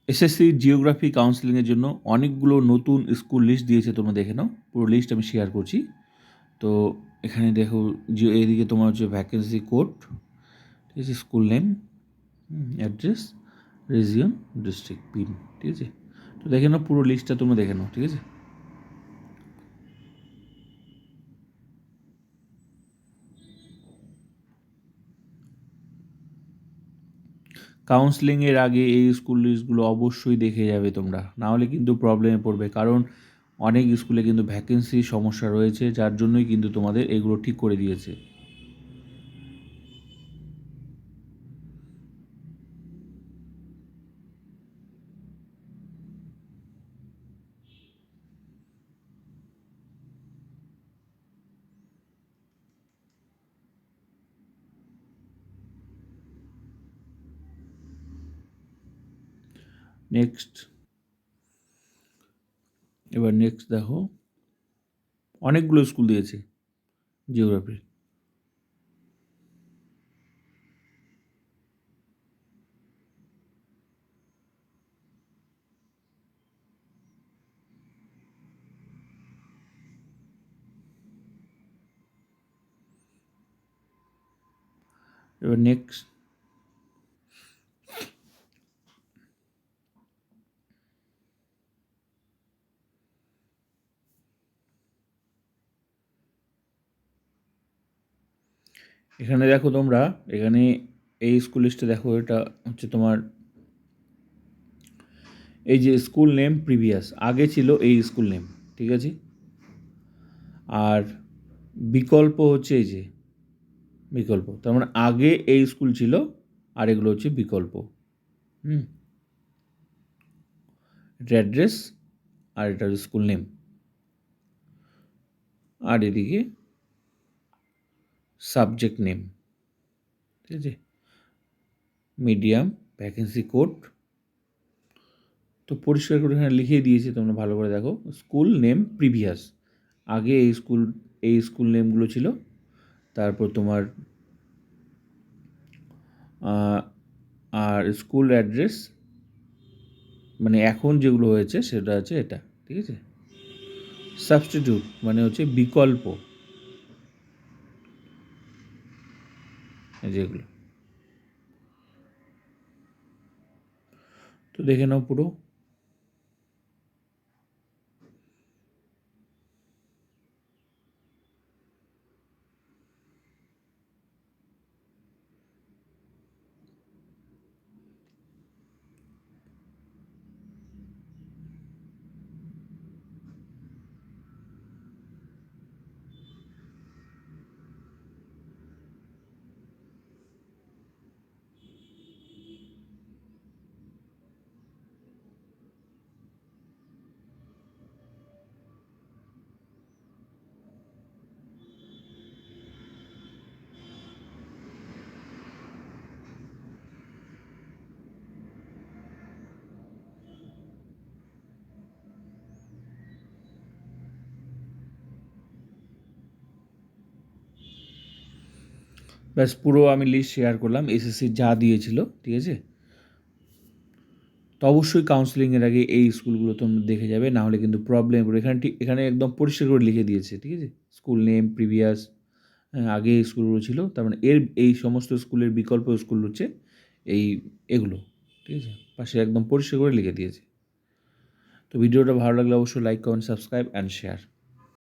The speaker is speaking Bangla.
এসএসসি জিওগ্রাফি কাউন্সেলিংয়ের জন্য অনেকগুলো নতুন স্কুল লিস্ট দিয়েছে, তোমরা দেখে নাও। পুরো লিস্ট আমি শেয়ার করছি। তো এখানে দেখো যে এদিকে তোমার হচ্ছে ভ্যাকেন্সি কোড, ঠিক আছে, school name, address, region, district, pin, ঠিক আছে। তো দেখে নাও পুরো লিস্টটা, তোমরা দেখে নাও, ঠিক আছে। কাউন্সেলিংয়ের আগে এই স্কুল লিস্টগুলো অবশ্যই দেখে যাবে তোমরা, নাহলে কিন্তু প্রবলেমে পড়বে। কারণ অনেক স্কুলে কিন্তু ভ্যাকেন্সির সমস্যা রয়েছে, যার জন্যই কিন্তু তোমাদের এগুলো ঠিক করে দিয়েছে। এবার নেক্সট দেখো, অনেকগুলো স্কুল দিয়েছে জিওগ্রাফির। এবার নেক্সট, এখানে দেখো তোমরা, এখানে এই স্কুল লিস্টে দেখো, এটা হচ্ছে তোমার এই যে স্কুল নেম প্রিভিয়াস, আগে ছিল এই স্কুল নেম, ঠিক আছে। আর বিকল্প হচ্ছে এই যে বিকল্প, তার মানে আগে এই স্কুল ছিল আর এগুলো হচ্ছে বিকল্প। এটা অ্যাড্রেস আর এটা স্কুল নেম, আর এদিকে সাবজেক্ট নেম, ঠিক আছে, মিডিয়াম, ভ্যাকেন্সি কোড। তো পরিষ্কার করে এখানে লিখিয়ে দিয়েছি, তোমরা ভালো করে দেখো। স্কুল নেম প্রিভিয়াস, আগে এই স্কুল নেমগুলো ছিল। তারপর তোমার আর স্কুল অ্যাড্রেস, মানে এখন যেগুলো হয়েছে সেটা হচ্ছে এটা, ঠিক আছে। সাবস্টিটিউট মানে হচ্ছে বিকল্প, যেগুলো। তো দেখে নাও পুরো। ব্যাস পুরো আমি লিস্ট শেয়ার করলাম, এসএসসি যা দিয়েছিল, ঠিক আছে। তো অবশ্যই কাউন্সেলিংয়ের আগে এই স্কুলগুলো তোমরা দেখে যাবে, না হলে কিন্তু প্রবলেম। এখানে ঠিক এখানে একদম পরিষ্কার করে লিখে দিয়েছে, ঠিক আছে। স্কুল নেম প্রিভিয়াস, আগে এই স্কুলগুলো ছিল, তার মানে এই সমস্ত স্কুলের বিকল্প স্কুল হচ্ছে এই এগুলো, ঠিক আছে। পাশে একদম পরিষ্কার করে লিখে দিয়েছে। তো ভিডিওটা ভালো লাগলে অবশ্যই like, comment, subscribe and share.